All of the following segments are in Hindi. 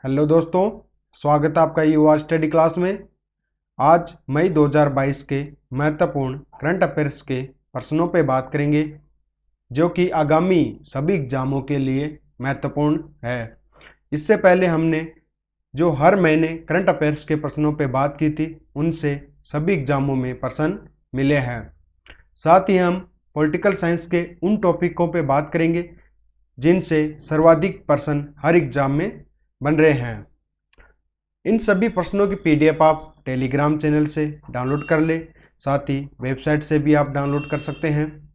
हेलो दोस्तों, स्वागत है आपका युवा स्टडी क्लास में। आज मई 2022 के महत्वपूर्ण करंट अफेयर्स के प्रश्नों पे बात करेंगे जो कि आगामी सभी एग्जामों के लिए महत्वपूर्ण है। इससे पहले हमने जो हर महीने करंट अफेयर्स के प्रश्नों पे बात की थी उनसे सभी एग्जामों में प्रश्न मिले हैं। साथ ही हम पॉलिटिकल साइंस के उन टॉपिकों पे बात करेंगे जिनसे सर्वाधिक प्रश्न हर एग्जाम में बन रहे हैं। इन सभी प्रश्नों की पीडीएफ आप टेलीग्राम चैनल से डाउनलोड कर ले, साथ ही वेबसाइट से भी आप डाउनलोड कर सकते हैं,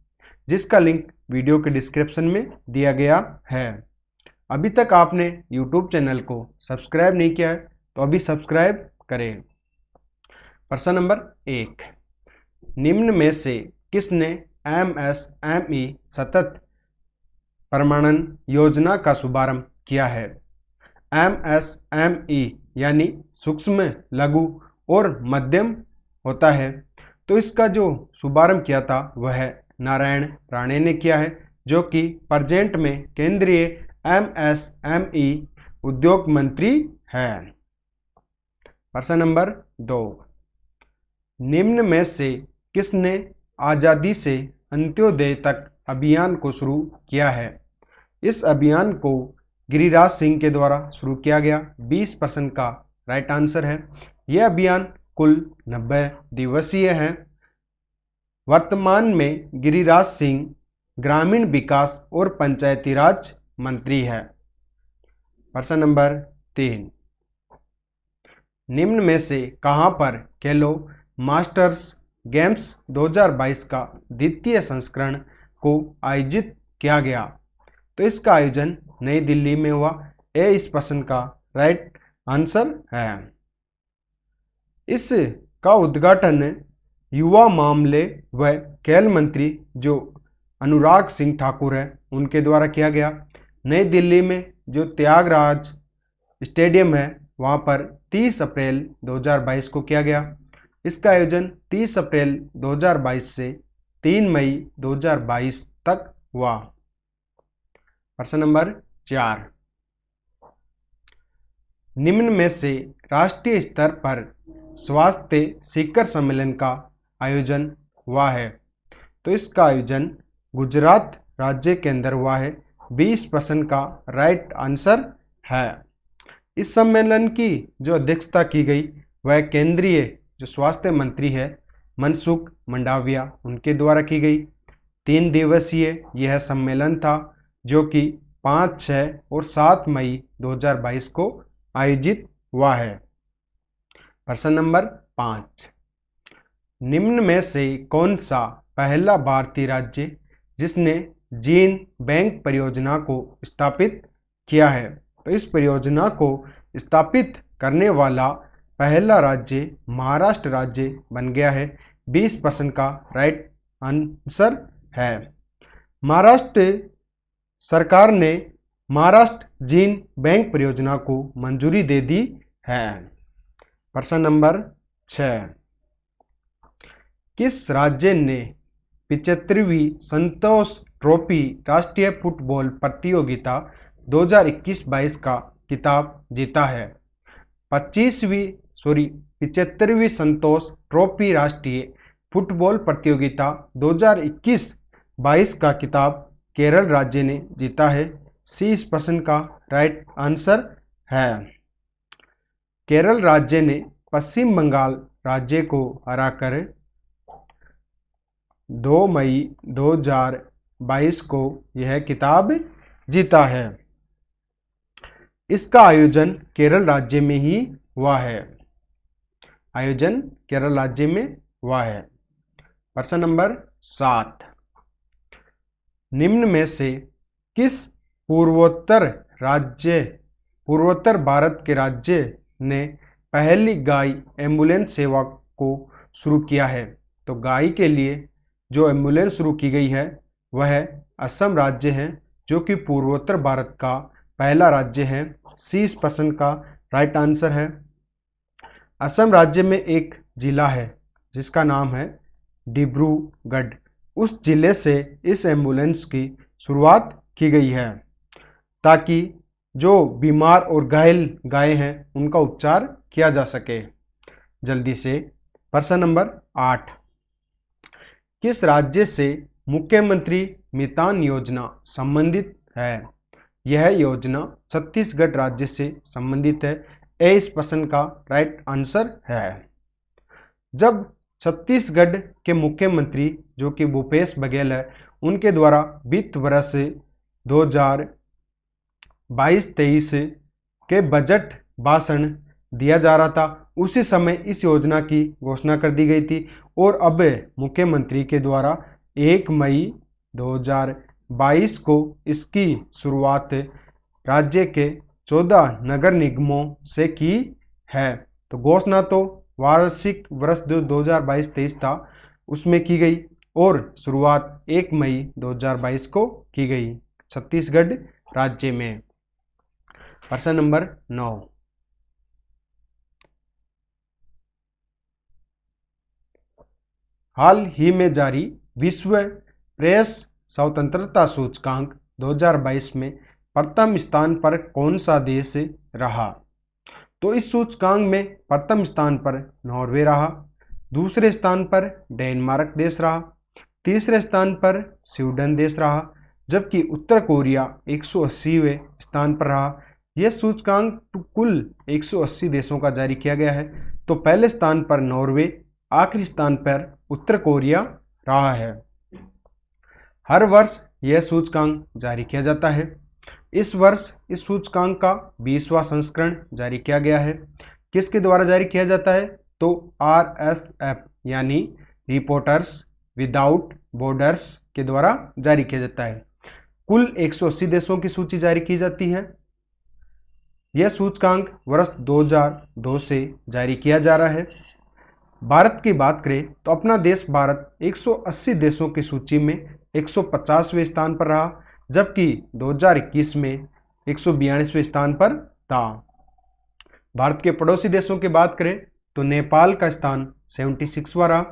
जिसका लिंक वीडियो के डिस्क्रिप्शन में दिया गया है। अभी तक आपने यूट्यूब चैनल को सब्सक्राइब नहीं किया है तो अभी सब्सक्राइब करें। प्रश्न नंबर 1, निम्न में से किसने MSME सतत प्रमाणन योजना का शुभारंभ किया है? MSME यानी सूक्ष्म, लघु और मध्यम होता है, तो इसका जो शुभारंभ किया था वह नारायण राणे ने किया है, जो कि प्रेजेंट में केंद्रीय MSME उद्योग मंत्री है। प्रश्न नंबर 2, निम्न में से किसने आजादी से अंत्योदय तक अभियान को शुरू किया है? इस अभियान को गिरिराज सिंह के द्वारा शुरू किया गया। 20% का राइट आंसर है। यह अभियान कुल 90 दिवसीय है। वर्तमान में गिरिराज सिंह ग्रामीण विकास और पंचायती राज मंत्री है। प्रश्न नंबर 3, निम्न में से कहां पर खेलो मास्टर्स गेम्स 2022 का द्वितीय संस्करण को आयोजित किया गया? तो इसका आयोजन नई दिल्ली में हुआ। इस प्रश्न का राइट आंसर है। इसका उद्घाटन युवा मामले व खेल मंत्री जो अनुराग सिंह ठाकुर है उनके द्वारा किया गया। नई दिल्ली में जो त्यागराज स्टेडियम है वहां पर 30 अप्रैल 2022 को किया गया। इसका आयोजन 30 अप्रैल 2022 से 3 मई 2022 तक हुआ। प्रश्न नंबर 4, निम्न में से राष्ट्रीय स्तर पर स्वास्थ्य शिखर सम्मेलन का आयोजन हुआ है? तो इसका आयोजन गुजरात राज्य के अंदर हुआ है। 20% का राइट आंसर है। इस सम्मेलन की जो अध्यक्षता की गई वह केंद्रीय जो स्वास्थ्य मंत्री है मनसुख मंडाविया उनके द्वारा की गई। 3 दिवसीय यह सम्मेलन था जो कि 5, 6 और 7 मई 2022 को आयोजित हुआ है। प्रश्न नंबर 5, निम्न में से कौन सा पहला भारतीय राज्य जिसने जीन बैंक परियोजना को स्थापित किया है? तो इस परियोजना को स्थापित करने वाला पहला राज्य महाराष्ट्र राज्य बन गया है। 20% का राइट आंसर है। महाराष्ट्र सरकार ने महाराष्ट्र जीन बैंक परियोजना को मंजूरी दे दी है। प्रश्न नंबर 6, किस राज्य ने 75वीं संतोष ट्रॉफी राष्ट्रीय फुटबॉल प्रतियोगिता 2021-22 का खिताब जीता है? 75वीं संतोष ट्रॉफी राष्ट्रीय फुटबॉल प्रतियोगिता 2021-22 का खिताब केरल राज्य ने जीता है। इस प्रश्न का राइट आंसर है। केरल राज्य ने पश्चिम बंगाल राज्य को हराकर 2 मई 2022 को यह खिताब जीता है। इसका आयोजन केरल राज्य में ही हुआ है। आयोजन केरल राज्य में हुआ है। प्रश्न नंबर 7, निम्न में से किस पूर्वोत्तर भारत के राज्य ने पहली गाय एम्बुलेंस सेवा को शुरू किया है? तो गाय के लिए जो एम्बुलेंस शुरू की गई है वह असम राज्य है, जो कि पूर्वोत्तर भारत का पहला राज्य है। 30% का राइट आंसर है। असम राज्य में एक जिला है जिसका नाम है डिब्रूगढ़। उस जिले से इस एम्बुलेंस की शुरुआत की गई है ताकि जो बीमार और घायल गाय हैं उनका उपचार किया जा सके। जल्दी से प्रश्न नंबर 8, किस राज्य से मुख्यमंत्री मितान योजना संबंधित है? यह योजना छत्तीसगढ़ राज्य से संबंधित है। ए इस प्रश्न का राइट आंसर है। जब छत्तीसगढ़ के मुख्यमंत्री जो कि भूपेश बघेल है, उनके द्वारा वित्त वर्ष 2022-23 के बजट भाषण दिया जा रहा था, उसी समय इस योजना की घोषणा कर दी गई थी और अब मुख्यमंत्री के द्वारा 1 मई 2022 को इसकी शुरुआत राज्य के 14 नगर निगमों से की है। तो घोषणा तो वार्षिक वर्ष 2022-23 था उसमें की गई और शुरुआत 1 मई 2022 को की गई छत्तीसगढ़ राज्य में। प्रश्न नंबर 9, हाल ही में जारी विश्व प्रेस स्वतंत्रता सूचकांक 2022 में प्रथम स्थान पर कौन सा देश रहा? तो इस सूचकांक में प्रथम स्थान पर नॉर्वे रहा, दूसरे स्थान पर डेनमार्क देश रहा, तीसरे स्थान पर स्वीडन देश रहा, जबकि उत्तर कोरिया 180वें स्थान पर रहा। यह सूचकांक कुल 180 देशों का जारी किया गया है। तो पहले स्थान पर नॉर्वे, आखिरी स्थान पर उत्तर कोरिया रहा है। हर वर्ष यह सूचकांक जारी किया जाता है। इस वर्ष इस सूचकांक का 20वां संस्करण जारी किया गया है। किसके द्वारा जारी किया जाता है? तो RSF यानी रिपोर्टर्स विदाउट बॉर्डर्स के द्वारा जारी किया जाता है। कुल 180 देशों की सूची जारी की जाती है। यह सूचकांक वर्ष 2002 से जारी किया जा रहा है। भारत की बात करें तो अपना देश भारत 180 देशों की सूची में 150वें स्थान पर रहा, जबकि 2021 में 142वें स्थान पर था। भारत के पड़ोसी देशों की बात करें तो नेपाल का स्थान 76वां रहा,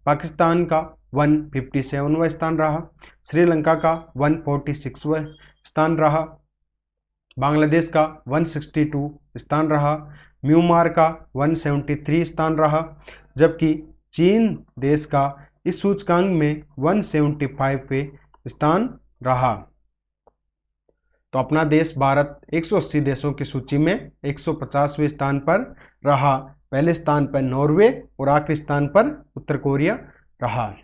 पाकिस्तान का 157वां स्थान रहा, श्रीलंका का 146वां स्थान रहा, बांग्लादेश का 162 स्थान रहा, म्यांमार का 173 स्थान रहा, जबकि चीन देश का इस सूचकांक में 175वें स्थान रहा। तो अपना देश भारत 180 देशों की सूची में 150वें स्थान पर रहा। पहले स्थान पर नॉर्वे और आखिरी स्थान पर उत्तर कोरिया रहा।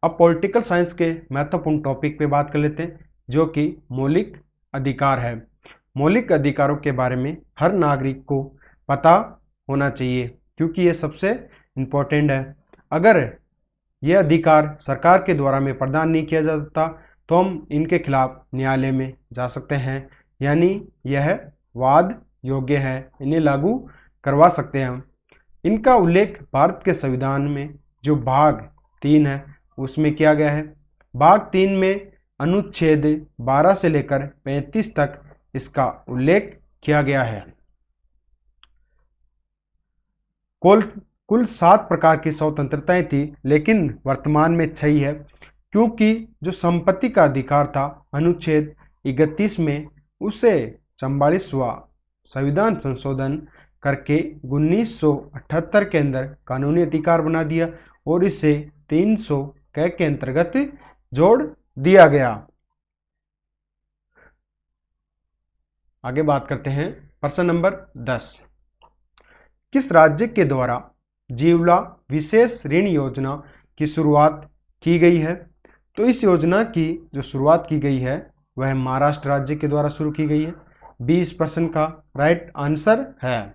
अब पॉलिटिकल साइंस के महत्वपूर्ण टॉपिक पे बात कर लेते हैं, जो कि मौलिक अधिकार है। मौलिक अधिकारों के बारे में हर नागरिक को पता होना चाहिए, क्योंकि ये सबसे इम्पोर्टेंट है। अगर ये अधिकार सरकार के द्वारा में प्रदान नहीं किया जाता तो हम इनके खिलाफ न्यायालय में जा सकते हैं, यानी यह वाद योग्य है, इन्हें लागू करवा सकते हैं हम। इनका उल्लेख भारत के संविधान में जो भाग 3 है उसमें किया गया है। भाग 3 में अनुच्छेद 12 से लेकर 35 तक इसका उल्लेख किया गया है। कुल 7 प्रकार की स्वतंत्रताएं थी, लेकिन वर्तमान में 6 है, क्योंकि जो संपत्ति का अधिकार था अनुच्छेद 31 में, उसे 44वां संविधान संशोधन करके 1978 के अंदर कानूनी अधिकार बना दिया और इसे 300 के अंतर्गत जोड़ दिया गया। आगे बात करते हैं प्रश्न नंबर 10, किस राज्य के द्वारा जीवला विशेष ऋण योजना की शुरुआत की गई है? तो इस योजना की जो शुरुआत की गई है वह महाराष्ट्र राज्य के द्वारा शुरू की गई है। 20 प्रश्न का राइट आंसर है।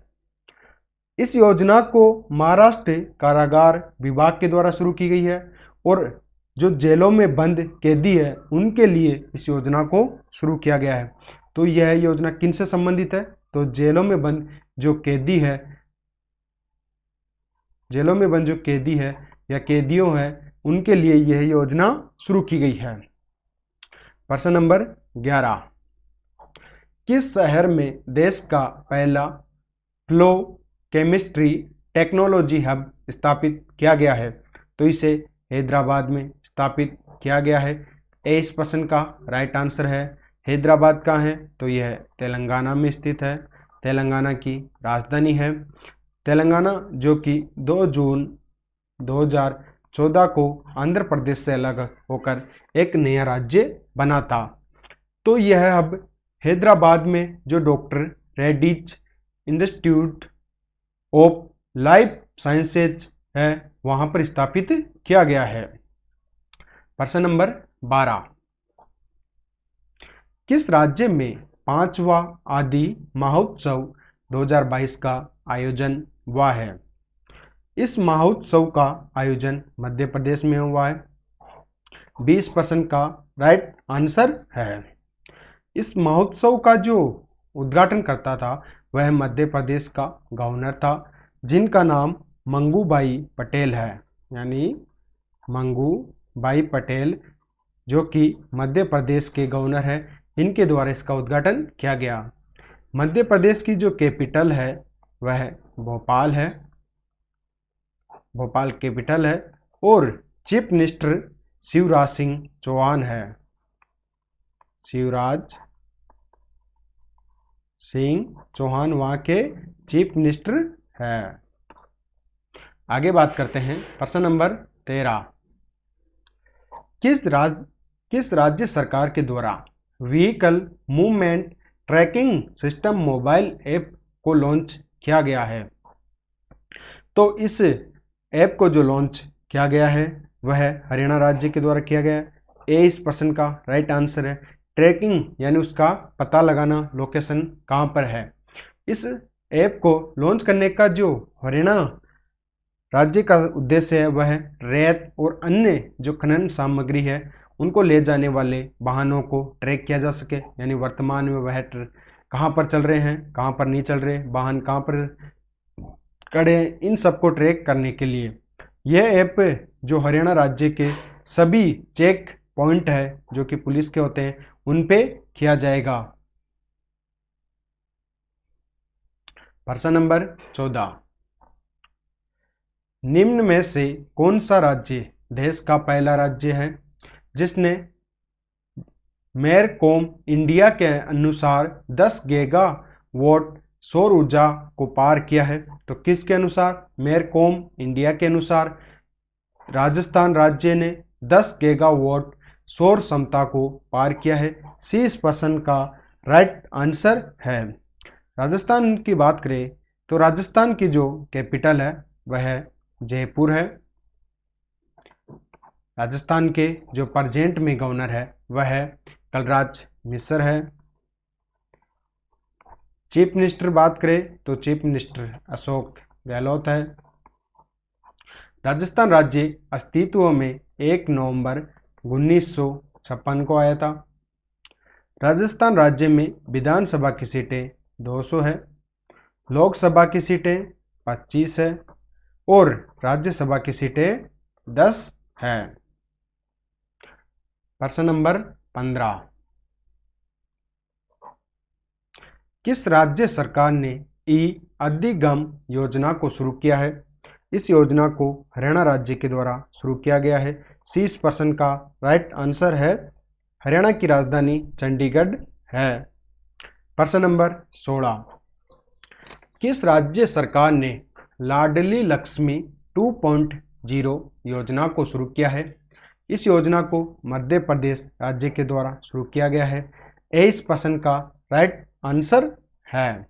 इस योजना को महाराष्ट्र कारागार विभाग के द्वारा शुरू की गई है और जो जेलों में बंद कैदी है उनके लिए इस योजना को शुरू किया गया है। तो यह योजना किन से संबंधित है? तो जेलों में बंद जो कैदी है, जेलों में बंद जो कैदी है या कैदियों है, उनके लिए यह योजना शुरू की गई है। प्रश्न नंबर 11, किस शहर में देश का पहला फ्लो केमिस्ट्री टेक्नोलॉजी हब स्थापित किया गया है? तो इसे हैदराबाद में स्थापित किया गया है। इस प्रश्न का राइट आंसर है। हैदराबाद कहाँ है? तो यह तेलंगाना में स्थित है, तेलंगाना की राजधानी है। तेलंगाना जो कि 2 जून 2014 को आंध्र प्रदेश से अलग होकर एक नया राज्य बना था। तो यह अब हैदराबाद में जो doctor Reddy's institute of life sciences है वहां पर स्थापित किया गया है। प्रश्न नंबर 12, किस राज्य में 5वां आदि महोत्सव 2022 का आयोजन हुआ है? इस महोत्सव का आयोजन मध्य प्रदेश में हुआ है। 20% का राइट आंसर है। इस महोत्सव का जो उद्घाटन करता था वह मध्य प्रदेश का गवर्नर था, जिनका नाम मंगूभाई पटेल है, यानी मंगूभाई पटेल जो कि मध्य प्रदेश के गवर्नर है, इनके द्वारा इसका उद्घाटन किया गया। मध्य प्रदेश की जो कैपिटल है वह भोपाल है, भोपाल कैपिटल है, और चीफ मिनिस्टर शिवराज सिंह चौहान है, शिवराज सिंह चौहान वहां के चीफ मिनिस्टर है। आगे बात करते हैं प्रश्न नंबर 13, किस राज्य सरकार के द्वारा vehicle movement tracking system mobile app को लॉन्च किया गया है? तो इस ऐप को जो लॉन्च किया गया है वह हरियाणा राज्य के द्वारा किया गया है। इस प्रश्न का राइट आंसर है। ट्रैकिंग यानी उसका पता लगाना, लोकेशन कहाँ पर है। इस ऐप को लॉन्च करने का जो हरियाणा राज्य का उद्देश्य है वह रेत और अन्य जो खनन सामग्री है उनको ले जाने वाले वाहनों को ट्रैक किया जा सके, यानी वर्तमान में वह कहाँ पर चल रहे हैं, कहाँ पर नहीं चल रहे, वाहन कहाँ पर खड़े हैं, इन सबको ट्रैक करने के लिए यह ऐप जो हरियाणा राज्य के सभी चेक पॉइंट है जो कि पुलिस के होते हैं उन पे किया जाएगा। प्रश्न नंबर 14, निम्न में से कौन सा राज्य देश का पहला राज्य है जिसने मैरकॉम इंडिया के अनुसार 10 गीगावाट सौर ऊर्जा को पार किया है? तो किसके अनुसार? मैरकॉम इंडिया के अनुसार राजस्थान राज्य ने 10 गीगावाट सौर क्षमता को पार किया है। सी इस प्रश्न का राइट आंसर है। राजस्थान की बात करें तो राजस्थान की जो कैपिटल है वह जयपुर है। राजस्थान के जो प्रेजेंट में गवर्नर है वह कलराज मिश्र है। चीफ मिनिस्टर बात करें तो चीफ मिनिस्टर अशोक गहलोत है। राजस्थान राज्य अस्तित्व में 1 नवंबर 1956 को आया था। राजस्थान राज्य में विधानसभा की सीटें 200 है, लोकसभा की सीटें 25 है और राज्यसभा की सीटें 10 है। प्रश्न नंबर 15, किस राज्य सरकार ने ई अधिगम योजना को शुरू किया है? इस योजना को हरियाणा राज्य के द्वारा शुरू किया गया है। सी इस प्रश्न का राइट आंसर है। हरियाणा की राजधानी चंडीगढ़ है। प्रश्न नंबर 16, किस राज्य सरकार ने लाडली लक्ष्मी 2.0 योजना को शुरू किया है? इस योजना को मध्य प्रदेश राज्य के द्वारा शुरू किया गया है। इस प्रश्न का राइट आंसर है।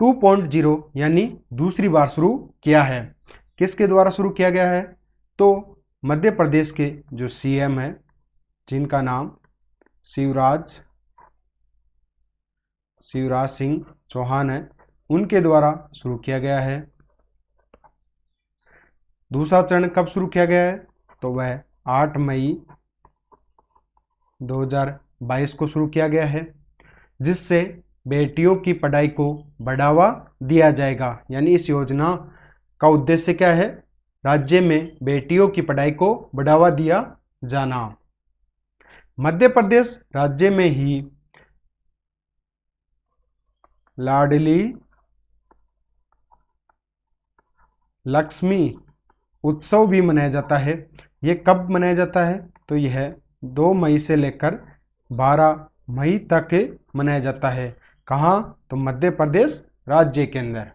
2.0 यानी दूसरी बार शुरू किया है। किसके द्वारा शुरू किया गया है? तो मध्य प्रदेश के जो सीएम है जिनका नाम शिवराज सिंह चौहान है, उनके द्वारा शुरू किया गया है। दूसरा चरण कब शुरू किया गया है? तो वह 8 मई 2022 को शुरू किया गया है, जिससे बेटियों की पढ़ाई को बढ़ावा दिया जाएगा। यानी इस योजना का उद्देश्य क्या है? राज्य में बेटियों की पढ़ाई को बढ़ावा दिया जाना। मध्य प्रदेश राज्य में ही लाडली लक्ष्मी उत्सव भी मनाया जाता है। यह कब मनाया जाता है? तो यह 2 मई से लेकर 12 मई तक मनाया जाता है। कहाँ? तो मध्य प्रदेश राज्य के अंदर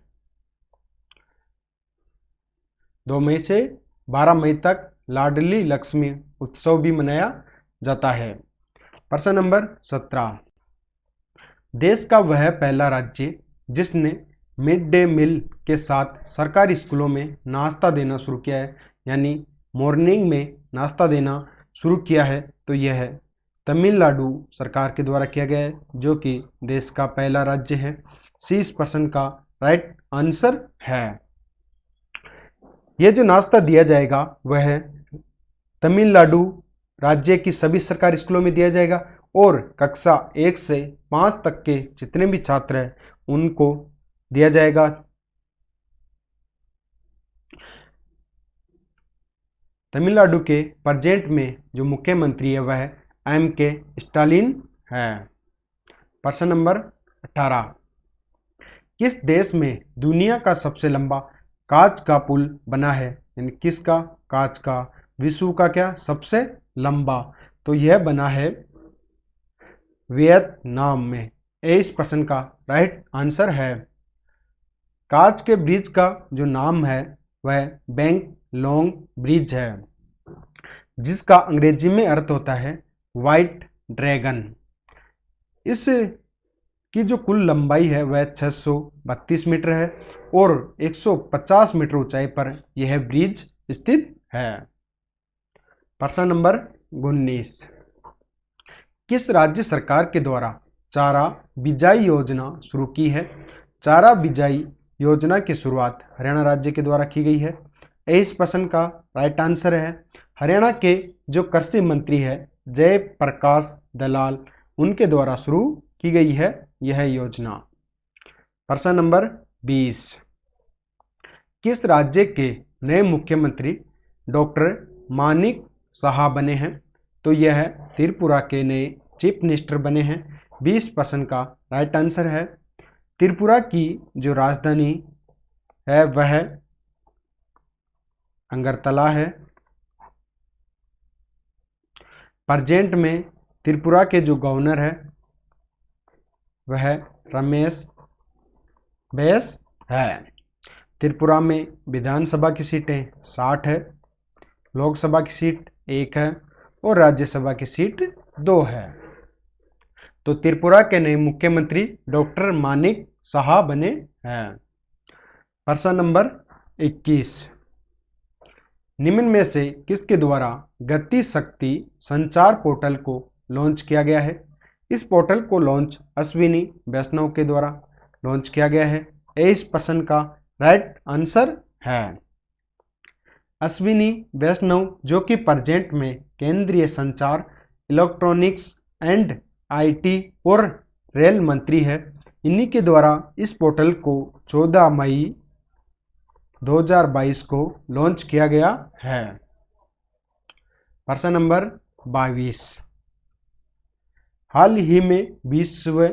2 मई से 12 मई तक लाडली लक्ष्मी उत्सव भी मनाया जाता है। प्रश्न नंबर 17, देश का वह पहला राज्य जिसने मिड डे मील के साथ सरकारी स्कूलों में नाश्ता देना शुरू किया है, यानी मॉर्निंग में नाश्ता देना शुरू किया है, तो यह है तमिलनाडु सरकार के द्वारा किया गया है, जो कि देश का पहला राज्य है। सी इस प्रश्न का राइट आंसर है। यह जो नाश्ता दिया जाएगा वह तमिलनाडु राज्य की सभी सरकारी स्कूलों में दिया जाएगा और कक्षा 1 से 5 तक के जितने भी छात्र हैं उनको दिया जाएगा। तमिलनाडु के प्रेजेंट में जो मुख्यमंत्री है वह M.K. स्टालिन है। प्रश्न नंबर 18, किस देश में दुनिया का सबसे लंबा कांच का पुल बना है? यानी किसका? कांच का। विश्व का क्या? सबसे लंबा। तो यह बना है वियतनाम में। इस प्रश्न का राइट आंसर है। कांच के ब्रिज का जो नाम है वह बैंक लॉन्ग ब्रिज है, जिसका अंग्रेजी में अर्थ होता है व्हाइट ड्रैगन। इस की जो कुल लंबाई है वह 632 मीटर है और 150 मीटर ऊंचाई पर यह ब्रिज स्थित है। प्रश्न नंबर 19, किस राज्य सरकार के द्वारा चारा बिजाई योजना शुरू की है? चारा बिजाई योजना की शुरुआत हरियाणा राज्य के द्वारा की गई है। इस प्रश्न का राइट आंसर है। हरियाणा के जो कृषि मंत्री है जय प्रकाश दलाल, उनके द्वारा शुरू की गई है यह योजना। प्रश्न नंबर 20, किस राज्य के नए मुख्यमंत्री डॉक्टर मानिक साहा बने हैं? तो यह त्रिपुरा के नए चीफ मिनिस्टर बने हैं। 20 प्रश्न का राइट आंसर है। त्रिपुरा की जो राजधानी है वह अगरतला है। प्रेजेंट में त्रिपुरा के जो गवर्नर है वह रमेश बैस है। त्रिपुरा में विधानसभा की सीटें 60 है, लोकसभा की सीट 1 है और राज्यसभा की सीट 2 है। तो त्रिपुरा के नए मुख्यमंत्री डॉक्टर मानिक साहा बने हैं। प्रश्न नंबर 21, निम्न में से किसके द्वारा गति शक्ति संचार पोर्टल को लॉन्च किया गया है? इस पोर्टल को लॉन्च अश्विनी वैष्णव के द्वारा लॉन्च किया गया है। इस प्रश्न का राइट आंसर है। अश्विनी वैष्णव जो कि प्रेजेंट में केंद्रीय संचार, इलेक्ट्रॉनिक्स एंड IT और रेल मंत्री है, इन्हीं के द्वारा इस पोर्टल को 14 मई 2022 को लॉन्च किया गया है। प्रश्न नंबर 22, हाल ही में विश्व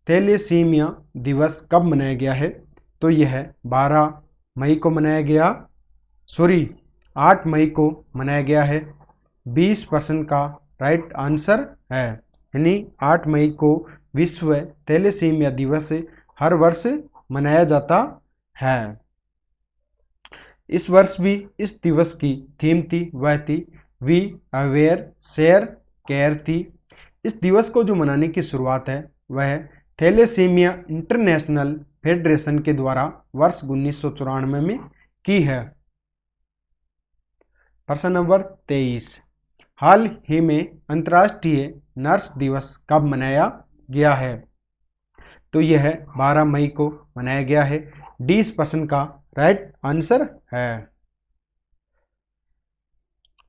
थैलेसीमिया दिवस कब मनाया गया है? तो यह 12 मई को मनाया गया, 8 मई को मनाया गया है। 20 प्रश्न का राइट आंसर है। यानी 8 मई को विश्व थैलेसीमिया दिवस हर वर्ष मनाया जाता है। इस वर्ष भी इस दिवस की थीम थी वह थी वी अवेयर शेयर केयर थी। इस दिवस को जो मनाने की शुरुआत है वह थैलेसीमिया इंटरनेशनल फेडरेशन के द्वारा वर्ष 1994 में की है। प्रश्न नंबर 23, हाल ही में अंतर्राष्ट्रीय नर्स दिवस कब मनाया गया है? तो यह 12 मई को मनाया गया है। 20 प्रश्न का राइट आंसर है।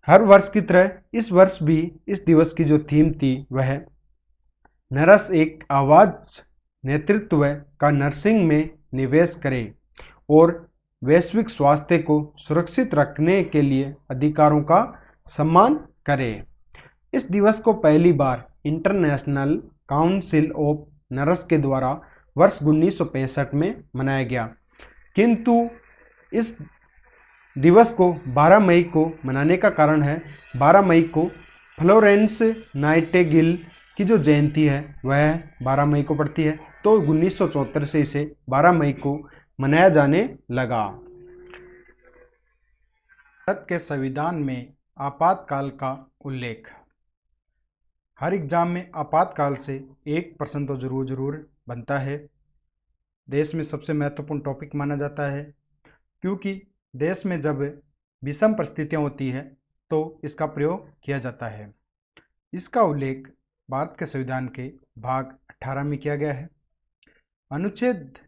हर वर्ष की तरह इस वर्ष भी इस दिवस की जो थीम थी वह नर्स एक आवाज नेतृत्व का नर्सिंग में निवेश करे और वैश्विक स्वास्थ्य को सुरक्षित रखने के लिए अधिकारों का सम्मान करे। इस दिवस को पहली बार इंटरनेशनल काउंसिल ऑफ नर्स के द्वारा वर्ष 1965 में मनाया गया, किंतु इस दिवस को 12 मई को मनाने का कारण है 12 मई को फ्लोरेंस नाइटिंगेल की जो जयंती है वह 12 मई को पड़ती है, तो 1974 से इसे 12 मई को मनाया जाने लगा। भारत के संविधान में आपातकाल का उल्लेख। हर एग्जाम में आपातकाल से एक प्रश्न तो जरूर बनता है। देश में सबसे महत्वपूर्ण टॉपिक माना जाता है, क्योंकि देश में जब विषम परिस्थितियां होती है तो इसका प्रयोग किया जाता है। इसका उल्लेख भारत के संविधान के भाग 18 में किया गया है। अनुच्छेद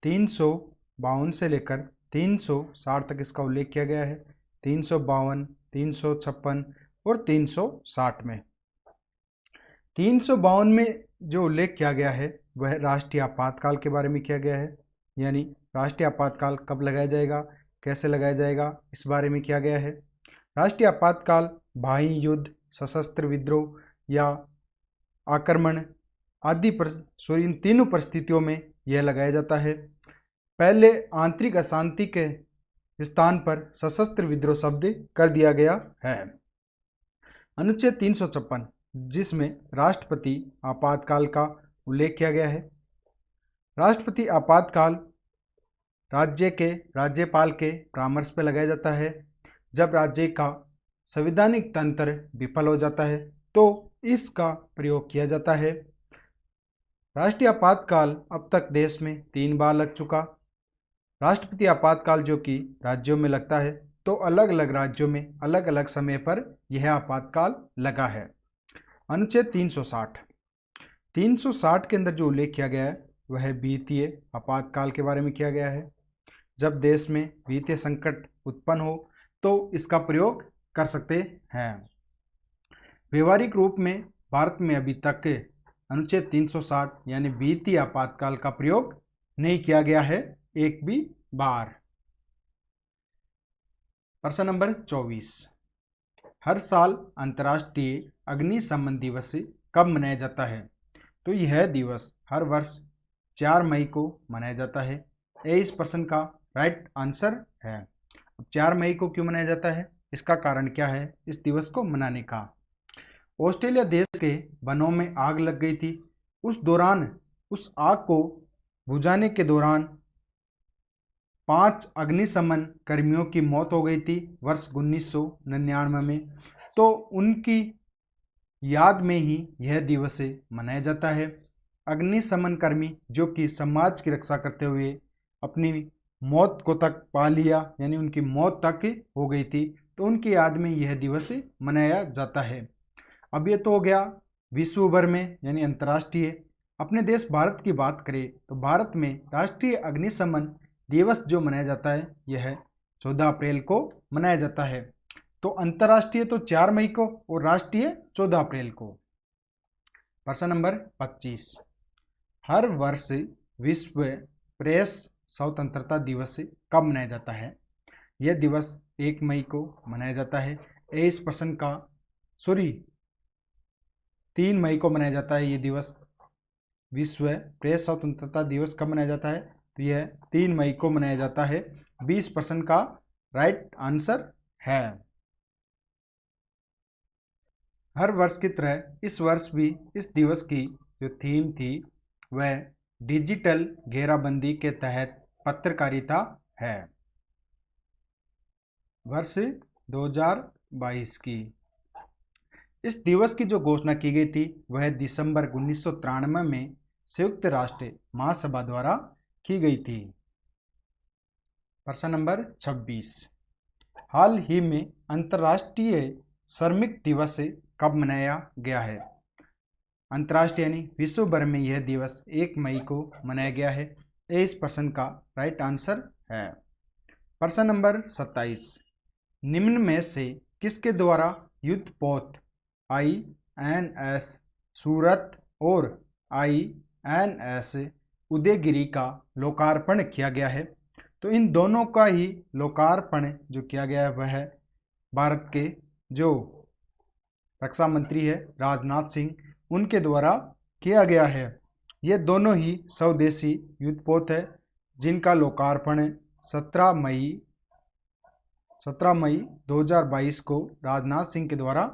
352 से लेकर 360 तक इसका उल्लेख किया गया है। 352, 356 और 360 में। 352 में जो उल्लेख किया गया है वह राष्ट्रीय आपातकाल के बारे में किया गया है, यानी राष्ट्रीय आपातकाल कब लगाया जाएगा, कैसे लगाया जाएगा, इस बारे में किया गया है। राष्ट्रीय आपातकाल बाह्य युद्ध, सशस्त्र विद्रोह या आक्रमण आदि इन तीनों परिस्थितियों में यह लगाया जाता है। पहले आंतरिक अशांति के स्थान पर सशस्त्र विद्रोह शब्द कर दिया गया है। अनुच्छेद 356 जिसमें राष्ट्रपति आपातकाल का उल्लेख किया गया है। राष्ट्रपति आपातकाल राज्य के राज्यपाल के परामर्श पर लगाया जाता है। जब राज्य का संवैधानिक तंत्र विफल हो जाता है तो इसका प्रयोग किया जाता है। राष्ट्रीय आपातकाल अब तक देश में 3 बार लग चुका। राष्ट्रपति आपातकाल जो कि राज्यों में लगता है, तो अलग अलग राज्यों में अलग अलग समय पर यह आपातकाल लगा है। अनुच्छेद 360 के अंदर जो उल्लेख किया गया है वह वित्तीय आपातकाल के बारे में किया गया है। जब देश में वित्तीय संकट उत्पन्न हो तो इसका प्रयोग कर सकते हैं। व्यवहारिक रूप में भारत में अभी तक अनुच्छेद 360 यानी वित्तीय आपातकाल का प्रयोग नहीं किया गया है एक भी बार। प्रश्न नंबर 24, हर साल अंतर्राष्ट्रीय अग्निशमन दिवस कब मनाया जाता है? तो यह दिवस हर वर्ष 4 मई को मनाया जाता है। ये इस प्रश्न का राइट आंसर है। अब 4 मई को क्यों मनाया जाता है, इसका कारण क्या है इस दिवस को मनाने का? ऑस्ट्रेलिया देश के वनों में आग लग गई थी। उस दौरान उस आग को बुझाने के दौरान 5 अग्निशमन कर्मियों की मौत हो गई थी वर्ष 1999 में। तो उनकी याद में ही यह दिवस मनाया जाता है। अग्निशमन कर्मी जो कि समाज की रक्षा करते हुए अपनी मौत को तक पा लिया, यानी उनकी मौत तक हो गई थी, तो उनकी याद में यह दिवस मनाया जाता है। अब ये तो हो गया विश्व भर में यानी अंतर्राष्ट्रीय। अपने देश भारत की बात करें तो भारत में राष्ट्रीय अग्निशमन दिवस जो मनाया जाता है यह 14 अप्रैल को मनाया जाता है। तो अंतर्राष्ट्रीय तो 4 मई को और राष्ट्रीय 14 अप्रैल को। प्रश्न नंबर 25, हर वर्ष विश्व प्रेस स्वतंत्रता दिवस कब मनाया जाता है? यह दिवस 1 मई को मनाया जाता है। इस प्रश्न का 3 मई को मनाया जाता है। ये दिवस विश्व प्रेस स्वतंत्रता दिवस कब मनाया जाता है? तो यह 3 मई को मनाया जाता है। 20% का राइट आंसर है। हर वर्ष की तरह इस वर्ष भी इस दिवस की जो थीम थी वह डिजिटल घेराबंदी के तहत पत्रकारिता है। वर्ष 2022 की इस दिवस की जो घोषणा की गई थी वह दिसंबर 1993 में संयुक्त राष्ट्र महासभा द्वारा की गई थी। प्रश्न नंबर 26, हाल ही में अंतर्राष्ट्रीय श्रमिक दिवस कब मनाया गया है? अंतर्राष्ट्रीय यानी विश्व भर में यह दिवस 1 मई को मनाया गया है। इस प्रश्न का राइट आंसर है। प्रश्न नंबर 27, निम्न में से किसके द्वारा युद्धपोत INS सूरत और INS उदयगिरि का लोकार्पण किया गया है? तो इन दोनों का ही लोकार्पण जो किया गया है वह भारत के जो रक्षा मंत्री है राजनाथ सिंह उनके द्वारा किया गया है। ये दोनों ही स्वदेशी युद्धपोत है जिनका लोकार्पण 17 मई 2022 को राजनाथ सिंह के द्वारा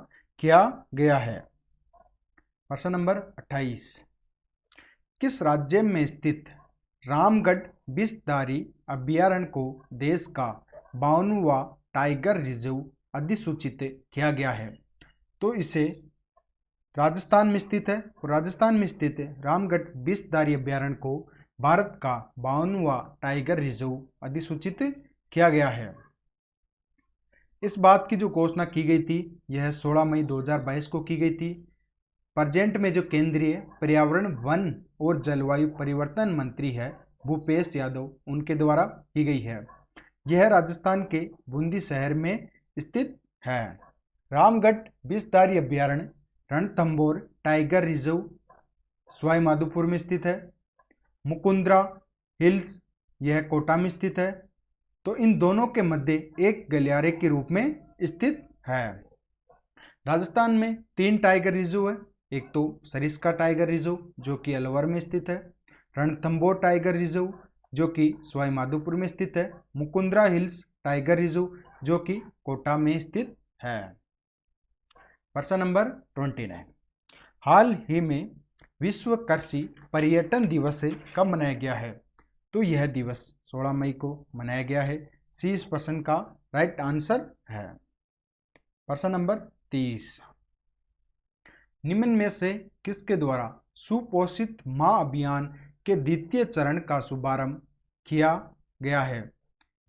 किया गया है। प्रश्न नंबर 28, किस राज्य में स्थित रामगढ़ विषधारी अभयारण्य को देश का 52वां टाइगर रिजर्व अधिसूचित किया गया है? तो इसे राजस्थान में स्थित है, और राजस्थान में स्थित रामगढ़ विषधारी अभयारण्य को भारत का 52वां टाइगर रिजर्व अधिसूचित किया गया है। इस बात की जो घोषणा की गई थी यह 16 मई 2022 को की गई थी। प्रेजेंट में जो केंद्रीय पर्यावरण, वन और जलवायु परिवर्तन मंत्री है भूपेश यादव, उनके द्वारा की गई है। यह राजस्थान के बूंदी शहर में स्थित है। रामगढ़ विषधारी अभयारण्य रणथंभौर टाइगर रिजर्व सवाई माधोपुर में स्थित है। मुकुंदरा हिल्स यह कोटा में स्थित है। तो इन दोनों के मध्य एक गलियारे के रूप में स्थित है। राजस्थान में 3 टाइगर रिजर्व है। एक तो सरिस्का टाइगर रिजर्व जो कि अलवर में स्थित है, रणथंभौर टाइगर रिजर्व जो कि सवाई माधोपुर में स्थित है, मुकुंदरा हिल्स टाइगर रिजर्व जो कि कोटा में स्थित है। प्रश्न नंबर 29, हाल ही में विश्व कृषि पर्यटन दिवस कब मनाया गया है? तो यह दिवस 16 मई को मनाया गया है। सी इस प्रश्न का राइट आंसर है। प्रश्न नंबर 30, निम्न में से किसके द्वारा सुपोषित मां अभियान के द्वितीय चरण का शुभारंभ किया गया है?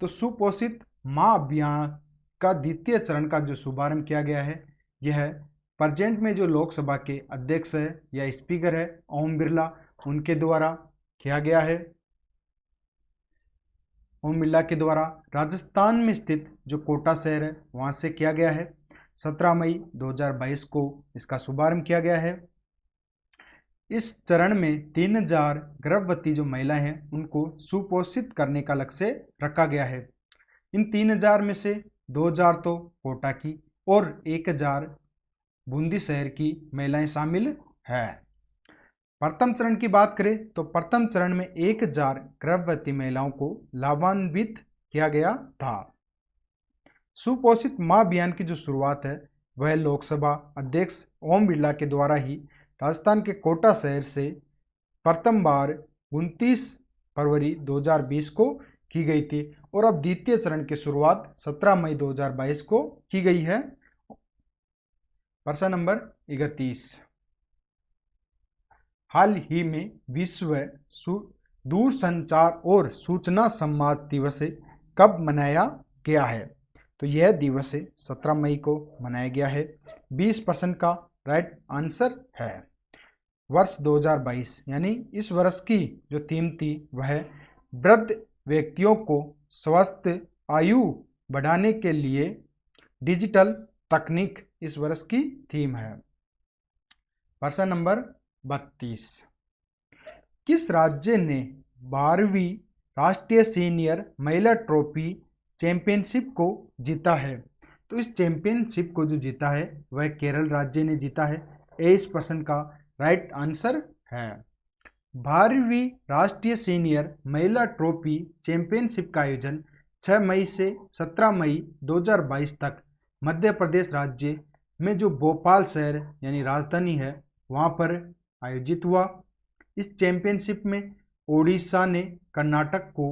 तो सुपोषित मां अभियान का द्वितीय चरण का जो शुभारंभ किया गया है यह प्रेजेंट में जो लोकसभा के अध्यक्ष है या स्पीकर है ओम बिरला, उनके द्वारा किया गया है। ओम बिरला के द्वारा राजस्थान में स्थित जो कोटा शहर है वहां से किया गया है। 17 मई 2022 को इसका शुभारंभ किया गया है। इस चरण में 3000 गर्भवती जो महिलाएं हैं उनको सुपोषित करने का लक्ष्य रखा गया है। इन 3000 में से 2000 तो कोटा की और 1000 बूंदी शहर की महिलाएं शामिल है। प्रथम चरण की बात करें तो प्रथम चरण में 1000 गर्भवती महिलाओं को लाभान्वित किया गया था। सुपोषित मां अभियान की जो शुरुआत है वह लोकसभा अध्यक्ष ओम बिरला के द्वारा ही राजस्थान के कोटा शहर से प्रथम बार 29 फरवरी 2020 को की गई थी, और अब द्वितीय चरण की शुरुआत 17 मई 2022 को की गई है। प्रश्न नंबर 31, हाल ही में विश्व दूरसंचार और सूचना समाज दिवस कब मनाया गया है? तो यह दिवस 17 मई को मनाया गया है। 20% का राइट आंसर है। वर्ष 2022 यानी इस वर्ष की जो थीम थी वह वृद्ध व्यक्तियों को स्वस्थ आयु बढ़ाने के लिए डिजिटल तकनीक इस वर्ष की थीम है। प्रश्न नंबर 32, किस राज्य ने 12वीं राष्ट्रीय सीनियर महिला ट्रॉफी चैंपियनशिप को जीता है? तो इस चैंपियनशिप को जो जीता है वह केरल राज्य ने जीता है। ए इस प्रश्न का राइट आंसर है। 12वीं राष्ट्रीय सीनियर महिला ट्रॉफी चैंपियनशिप का आयोजन 6 मई से 17 मई 2022 तक मध्य प्रदेश राज्य में जो भोपाल शहर यानी राजधानी है वहां पर आयोजित हुआ। इस चैंपियनशिप में ओडिशा ने कर्नाटक को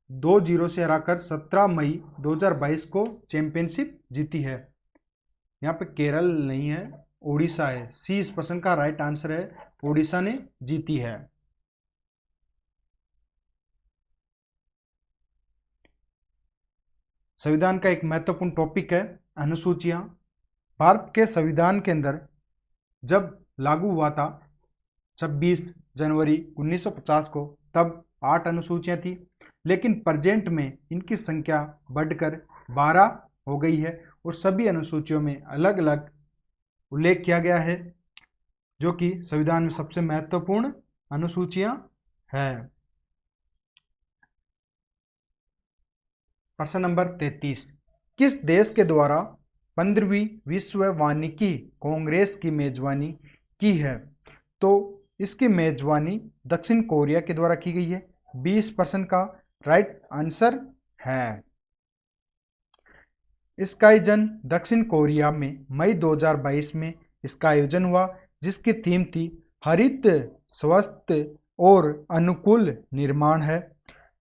2-0 से हराकर 17 मई 2022 को चैंपियनशिप जीती है। यहाँ पे केरल नहीं है, ओडिशा है। सी इस प्रश्न का राइट आंसर है, ओडिशा ने जीती है। संविधान का एक महत्वपूर्ण टॉपिक है अनुसूचियां। भारत के संविधान के अंदर जब लागू हुआ था 26 जनवरी 1950 को, तब 8 अनुसूचियां थी, लेकिन प्रेजेंट में इनकी संख्या बढ़कर 12 हो गई है और सभी अनुसूचियों में अलग अलग उल्लेख किया गया है, जो कि संविधान में सबसे महत्वपूर्ण अनुसूचियां हैं। प्रश्न नंबर 33, किस देश के द्वारा 15वीं विश्व वानिकी कांग्रेस की मेजबानी की है? तो इसकी मेजबानी दक्षिण कोरिया के द्वारा की गई है। 20% का राइट आंसर है। इसका आयोजन दक्षिण कोरिया में मई 2022 में इसका आयोजन हुआ, जिसकी थीम थी हरित, स्वस्थ और अनुकूल निर्माण है।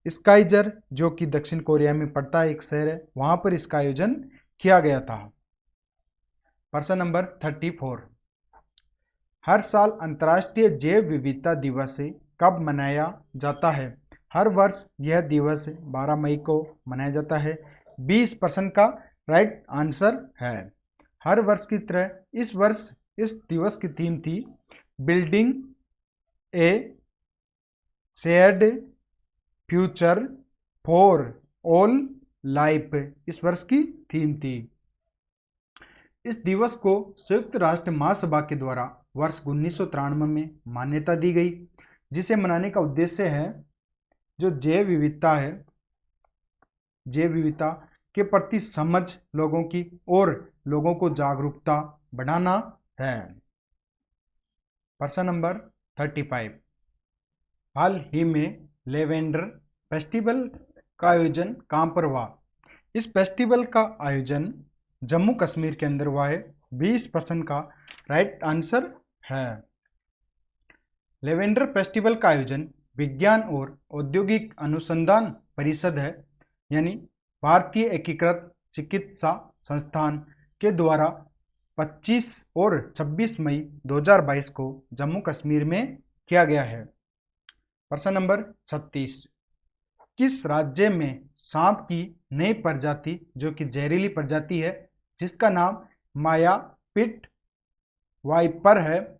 स्काइजर जो कि दक्षिण कोरिया में पड़ता है, एक शहर है, वहां पर इसका आयोजन किया गया था। प्रश्न नंबर 34, हर साल अंतर्राष्ट्रीय जैव विविधता दिवस कब मनाया जाता है? हर वर्ष यह दिवस 12 मई को मनाया जाता है। 20% का राइट आंसर है। हर वर्ष की तरह इस वर्ष इस दिवस की थीम थी building A shared future for all life, इस वर्ष की थीम थी। इस दिवस को संयुक्त राष्ट्र महासभा के द्वारा वर्ष 1993 में मान्यता दी गई, जिसे मनाने का उद्देश्य है जो जैव विविधता है, जैव विविधता के प्रति समझ लोगों की और लोगों को जागरूकता बढ़ाना है। प्रश्न नंबर 35, हाल ही में लेवेंडर फेस्टिवल का आयोजन कहां पर हुआ? इस फेस्टिवल का आयोजन जम्मू कश्मीर के अंदर हुआ है। 20% का राइट आंसर है। लेवेंडर फेस्टिवल का आयोजन विज्ञान और औद्योगिक अनुसंधान परिषद है, यानी भारतीय एकीकृत चिकित्सा संस्थान के द्वारा 25 और 26 मई 2022 को जम्मू कश्मीर में किया गया है। प्रश्न नंबर 36, किस राज्य में सांप की नई प्रजाति जो कि जहरीली प्रजाति है, जिसका नाम माया पिट वाइपर है,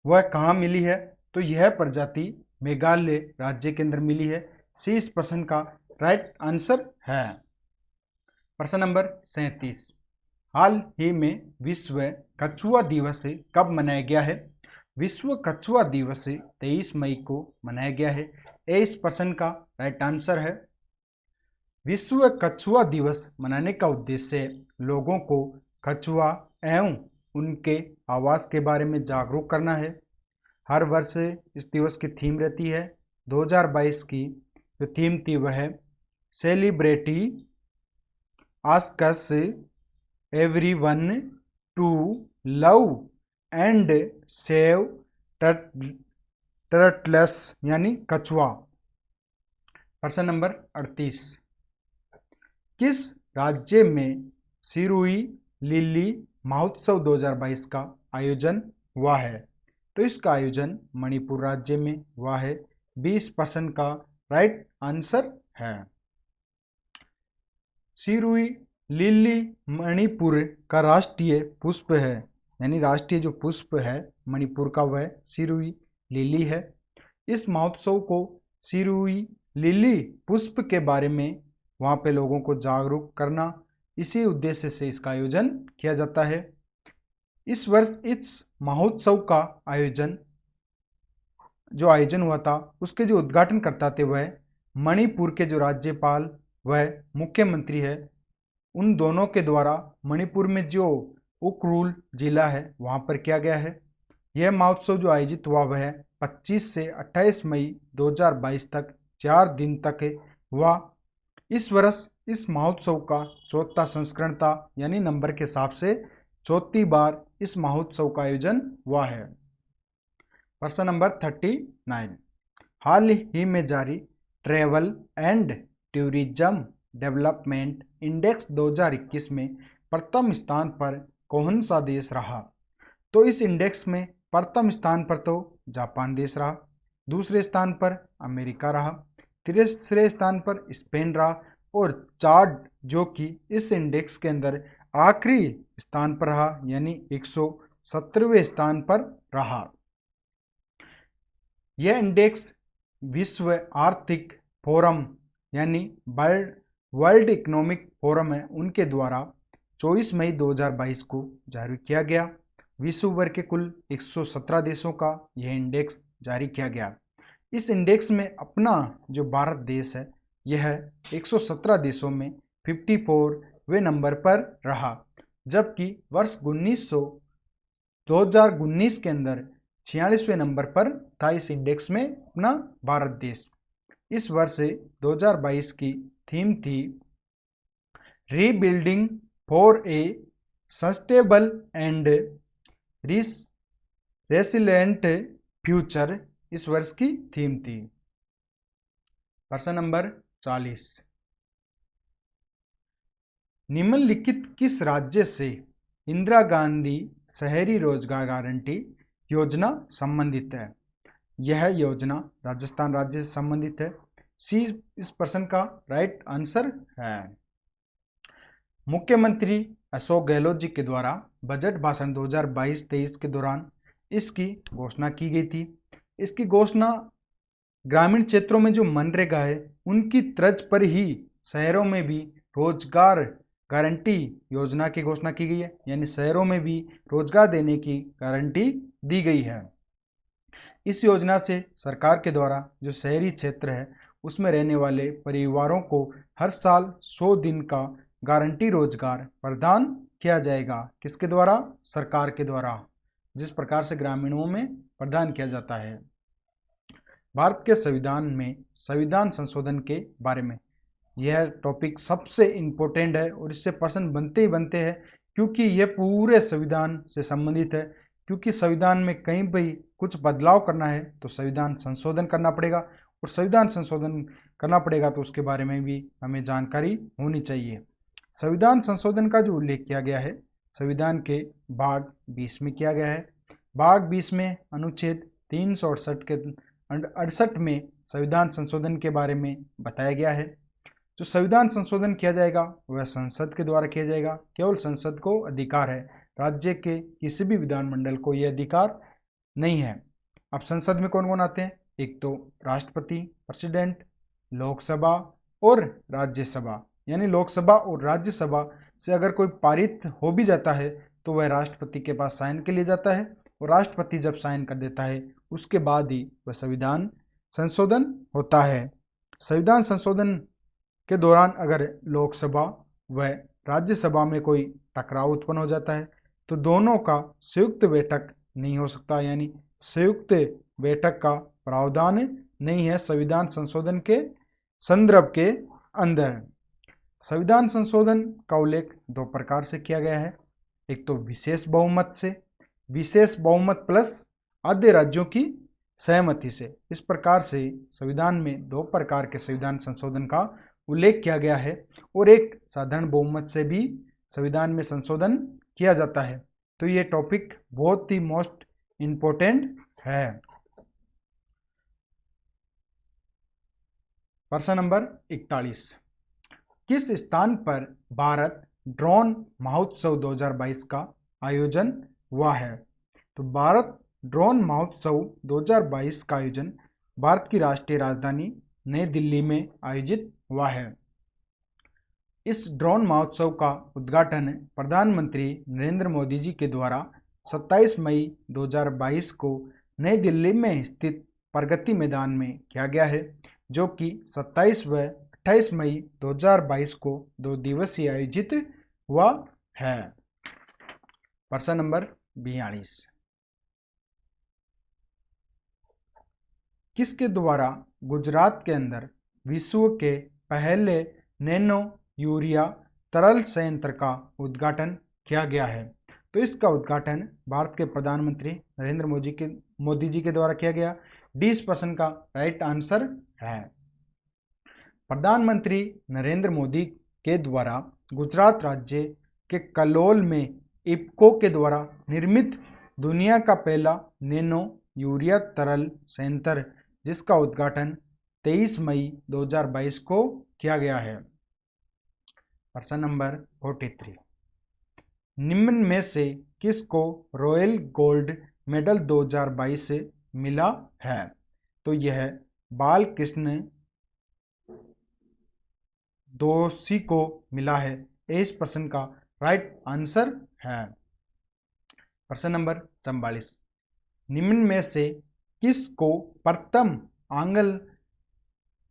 वह कहाँ मिली है? तो यह प्रजाति मेघालय राज्य के अंदर मिली है। 30% का राइट आंसर है। प्रश्न नंबर 37, हाल ही में विश्व कछुआ दिवस कब मनाया गया है? विश्व कछुआ दिवस 23 मई को मनाया गया है। 23% का राइट आंसर है। विश्व कछुआ दिवस मनाने का उद्देश्य लोगों को कछुआ एवं उनके आवास के बारे में जागरूक करना है। हर वर्ष इस दिवस की थीम रहती है। 2022 की जो थीम थी वह है celebrity asks everyone to love and save turtles, यानी कछुआ। प्रश्न नंबर 38, किस राज्य में सिरुई लिली महोत्सव 2022 का आयोजन हुआ है? तो इसका आयोजन मणिपुर राज्य में हुआ है। 20% का राइट आंसर है। सिरुई लिली मणिपुर का राष्ट्रीय पुष्प है, यानी राष्ट्रीय जो पुष्प है मणिपुर का वह सिरुई लिली है। इस महोत्सव को सिरुई लिली पुष्प के बारे में वहाँ पे लोगों को जागरूक करना, इसी उद्देश्य से इसका आयोजन किया जाता है। इस वर्ष इस महोत्सव का आयोजन हुआ था, उसके जो उद्घाटन करता थे वह मणिपुर के जो राज्यपाल वह मुख्यमंत्री है, उन दोनों के द्वारा मणिपुर में जो उखरुल जिला है वहां पर किया गया है। यह महोत्सव जो आयोजित हुआ वह 25 से 28 मई 2022 तक 4 दिन तक हुआ। इस वर्ष इस महोत्सव का चौथा संस्करण था, यानी नंबर के हिसाब से चौथी बार इस महोत्सव का आयोजन हुआ है। प्रश्न नंबर 39, हाल ही में जारी travel and tourism development index 2021 में प्रथम स्थान पर कौन सा देश रहा? तो इस इंडेक्स में प्रथम स्थान पर तो जापान देश रहा, दूसरे स्थान पर अमेरिका रहा, तीसरे स्थान पर स्पेन रहा और चार्ट जो कि इस इंडेक्स के अंदर आखिरी स्थान पर रहा, यानी 117वें स्थान पर रहा। यह इंडेक्स विश्व आर्थिक फोरम यानी वर्ल्ड इकोनॉमिक फोरम है, उनके द्वारा 24 मई 2022 को जारी किया गया। विश्व भर के कुल 117 देशों का यह इंडेक्स जारी किया गया। इस इंडेक्स में अपना जो भारत देश है यह 117 देशों में 54वें नंबर पर रहा, जबकि वर्ष 2019 के अंदर 46वें नंबर पर था इस इंडेक्स में अपना भारत देश। इस वर्ष 2022 की थीम थी rebuilding for a sustainable and resilient future इस वर्ष की थीम थी। प्रश्न नंबर 40, निम्नलिखित किस राज्य से इंदिरा गांधी शहरी रोजगार गारंटी योजना संबंधित है? यह योजना राजस्थान राज्य से संबंधित है। सी इस प्रश्न का राइट आंसर है। मुख्यमंत्री अशोक गहलोत जी के द्वारा बजट भाषण 2022-23 के दौरान इसकी घोषणा की गई थी। इसकी घोषणा ग्रामीण क्षेत्रों में जो मनरेगा है उनकी तर्ज पर ही शहरों में भी रोजगार गारंटी योजना की घोषणा की गई है, यानी शहरों में भी रोजगार देने की गारंटी दी गई है। इस योजना से सरकार के द्वारा जो शहरी क्षेत्र है उसमें रहने वाले परिवारों को हर साल 100 दिन का गारंटी रोजगार प्रदान किया जाएगा। किसके द्वारा? सरकार के द्वारा, जिस प्रकार से ग्रामीणों में प्रदान किया जाता है। भारत के संविधान में संविधान संशोधन के बारे में यह टॉपिक सबसे इम्पोर्टेंट है और इससे प्रश्न बनते ही बनते हैं, क्योंकि यह पूरे संविधान से संबंधित है। क्योंकि संविधान में कहीं भी कुछ बदलाव करना है तो संविधान संशोधन करना पड़ेगा, और संविधान संशोधन करना पड़ेगा तो उसके बारे में भी हमें जानकारी होनी चाहिए। संविधान संशोधन का जो उल्लेख किया गया है संविधान के भाग 20 में किया गया है। भाग 20 में अनुच्छेद 368 में संविधान संशोधन के बारे में बताया गया है। जो संविधान संशोधन किया जाएगा वह संसद के द्वारा किया जाएगा। केवल संसद को अधिकार है, राज्य के किसी भी विधानमंडल को यह अधिकार नहीं है। अब संसद में कौन कौन आते हैं? एक तो राष्ट्रपति, प्रेसिडेंट, लोकसभा और राज्यसभा। यानी लोकसभा और राज्यसभा से अगर कोई पारित हो भी जाता है तो वह राष्ट्रपति के पास साइन के लिए जाता है, और राष्ट्रपति जब साइन कर देता है उसके बाद ही वह संविधान संशोधन होता है। संविधान संशोधन के दौरान अगर लोकसभा व राज्यसभा में कोई टकराव उत्पन्न हो जाता है तो दोनों का संयुक्त बैठक नहीं हो सकता, यानी संयुक्त बैठक का प्रावधान नहीं है संविधान संशोधन के संदर्भ के अंदर। संविधान संशोधन का उल्लेख दो प्रकार से किया गया है। एक तो विशेष बहुमत से, विशेष बहुमत प्लस आधे राज्यों की सहमति से। इस प्रकार से संविधान में दो प्रकार के संविधान संशोधन का उल्लेख किया गया है, और एक साधारण बहुमत से भी संविधान में संशोधन किया जाता है। तो ये टॉपिक बहुत ही मोस्ट इंपोर्टेंट है। प्रश्न नंबर 41, किस स्थान पर भारत ड्रोन महोत्सव 2022 का आयोजन हुआ है? तो भारत ड्रोन महोत्सव 2022 का आयोजन भारत की राष्ट्रीय राजधानी नई दिल्ली में आयोजित हुआ है। इस ड्रोन महोत्सव का उद्घाटन प्रधानमंत्री नरेंद्र मोदी जी के द्वारा 27 मई 2022 को नई दिल्ली में स्थित प्रगति मैदान में किया गया है, जो कि 27 व 28 मई 2022 को 2 दिवसीय आयोजित हुआ है। प्रश्न नंबर 42, किसके द्वारा गुजरात के अंदर विश्व के पहले नैनो यूरिया तरल संयंत्र का उद्घाटन किया गया है? तो इसका उद्घाटन भारत के प्रधानमंत्री नरेंद्र मोदी जी के द्वारा किया गया। डी इस प्रश्न का राइट आंसर है। प्रधानमंत्री नरेंद्र मोदी के द्वारा गुजरात राज्य के कलोल में इफ्को के द्वारा निर्मित दुनिया का पहला नैनो यूरिया तरल संयंत्र, जिसका उद्घाटन 23 मई 2022 को किया गया है। प्रश्न नंबर 43, निम्न में से किसको रॉयल गोल्ड मेडल 2022 से मिला है? तो यह बालकृष्ण दोषी को मिला है। इस प्रश्न का राइट आंसर है। प्रश्न नंबर 44, निम्न में से किसको प्रथम आंग्ल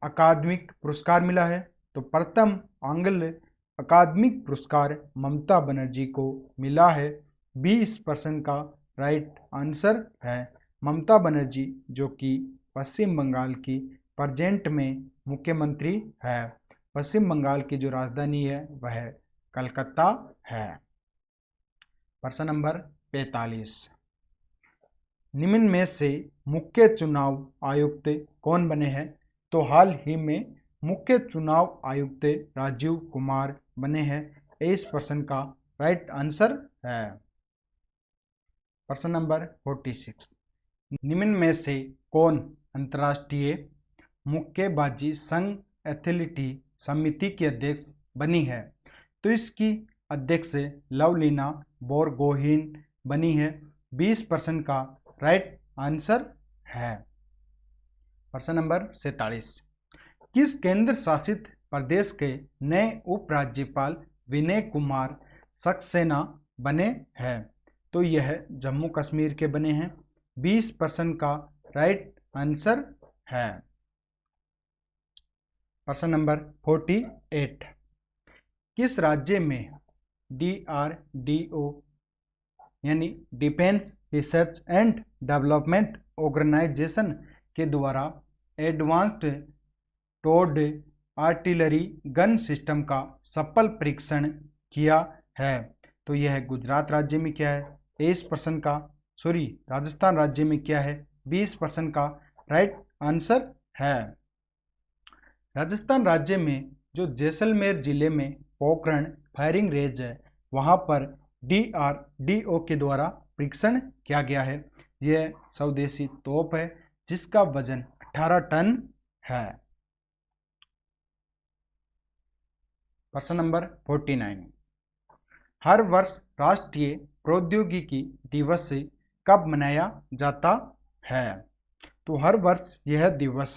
अकादमिक पुरस्कार मिला है? तो प्रथम आंग्ल अकादमिक पुरस्कार ममता बनर्जी को मिला है। बी इस प्रश्न का राइट आंसर है। ममता बनर्जी जो कि पश्चिम बंगाल की प्रेजेंट में मुख्यमंत्री है। पश्चिम बंगाल की जो राजधानी है वह कलकत्ता है। प्रश्न नंबर 45, निम्न में से मुख्य चुनाव आयुक्त कौन बने हैं? तो हाल ही में मुख्य चुनाव आयुक्त राजीव कुमार बने हैं। इस प्रश्न का राइट आंसर है। प्रश्न नंबर 46, निम्न में से कौन अंतर्राष्ट्रीय मुक्केबाजी संघ एथलेटी समिति की अध्यक्ष बनी है? तो इसकी अध्यक्ष लवलीना बोरगोहेन बनी है। 20% का राइट आंसर है। प्रश्न नंबर 47, किस केंद्र शासित प्रदेश के नए उपराज्यपाल विनय कुमार सक्सेना बने हैं? तो यह जम्मू कश्मीर के बने हैं। 20% का राइट आंसर है। प्रश्न नंबर 48, किस राज्य में DRDO यानी defence research and development organisation के द्वारा एडवांस्ड टोर्ड आर्टिलरी गन सिस्टम का सफल परीक्षण किया है? तो यह गुजरात राज्य में किया है। 23% का राजस्थान राज्य में किया है। 20% का राइट आंसर है। राजस्थान राज्य में जो जैसलमेर जिले में पोखरण फायरिंग रेंज है, वहां पर DRDO के द्वारा परीक्षण किया गया है। यह स्वदेशी तोप है जिसका वजन 18 टन है। प्रश्न नंबर 49, हर वर्ष राष्ट्रीय प्रौद्योगिकी दिवस कब मनाया जाता है? तो हर वर्ष यह दिवस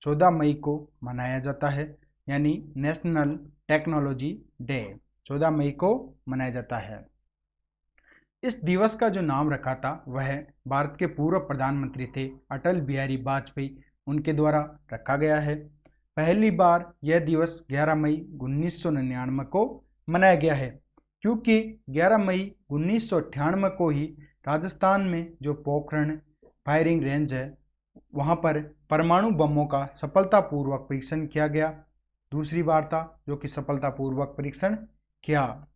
14 मई को मनाया जाता है, यानी नेशनल टेक्नोलॉजी डे 14 मई को मनाया जाता है। इस दिवस का जो नाम रखा था वह भारत के पूर्व प्रधानमंत्री थे अटल बिहारी वाजपेयी, उनके द्वारा रखा गया है। पहली बार यह दिवस 11 मई 1999 को मनाया गया है, क्योंकि 11 मई 1998 को ही राजस्थान में जो पोखरण फायरिंग रेंज है वहां पर परमाणु बमों का सफलतापूर्वक परीक्षण किया गया। दूसरी बार था जो कि सफलतापूर्वक परीक्षण किया।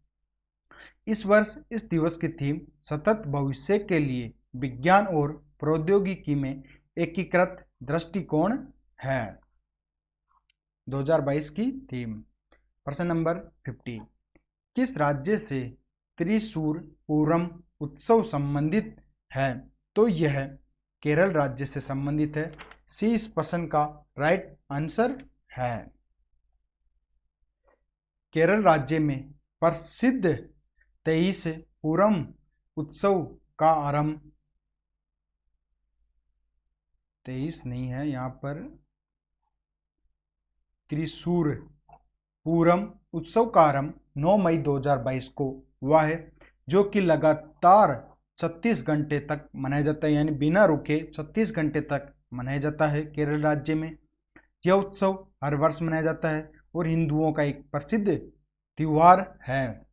इस वर्ष इस दिवस की थीम सतत भविष्य के लिए विज्ञान और प्रौद्योगिकी में एकीकृत दृष्टिकोण है, 2022 की थीम। प्रश्न नंबर 50, किस राज्य से त्रिशूर पूरम उत्सव संबंधित है? तो यह केरल राज्य से संबंधित है। 30 प्रश्न का राइट आंसर है। केरल राज्य में प्रसिद्ध 23 पूरम उत्सव का आरंभ 23 नहीं है, यहाँ पर त्रिशूर पूरम उत्सव का आरंभ 9 मई 2022 को हुआ है, जो कि लगातार 36 घंटे तक मनाया जाता है, यानी बिना रुके 36 घंटे तक मनाया जाता है केरल राज्य में। यह उत्सव हर वर्ष मनाया जाता है और हिंदुओं का एक प्रसिद्ध त्योहार है।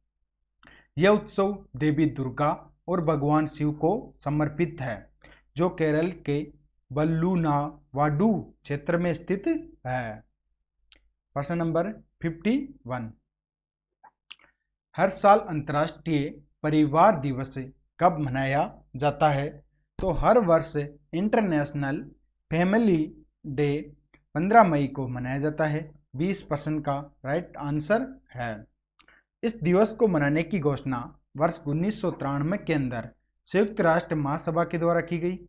यह उत्सव देवी दुर्गा और भगवान शिव को समर्पित है, जो केरल के वल्लुनावाडु क्षेत्र में स्थित है। प्रश्न नंबर 51, हर साल अंतर्राष्ट्रीय परिवार दिवस कब मनाया जाता है? तो हर वर्ष इंटरनेशनल फैमिली डे 15 मई को मनाया जाता है। 20% का राइट आंसर है। इस दिवस को मनाने की घोषणा वर्ष 1993 के अंदर संयुक्त राष्ट्र महासभा के द्वारा की गई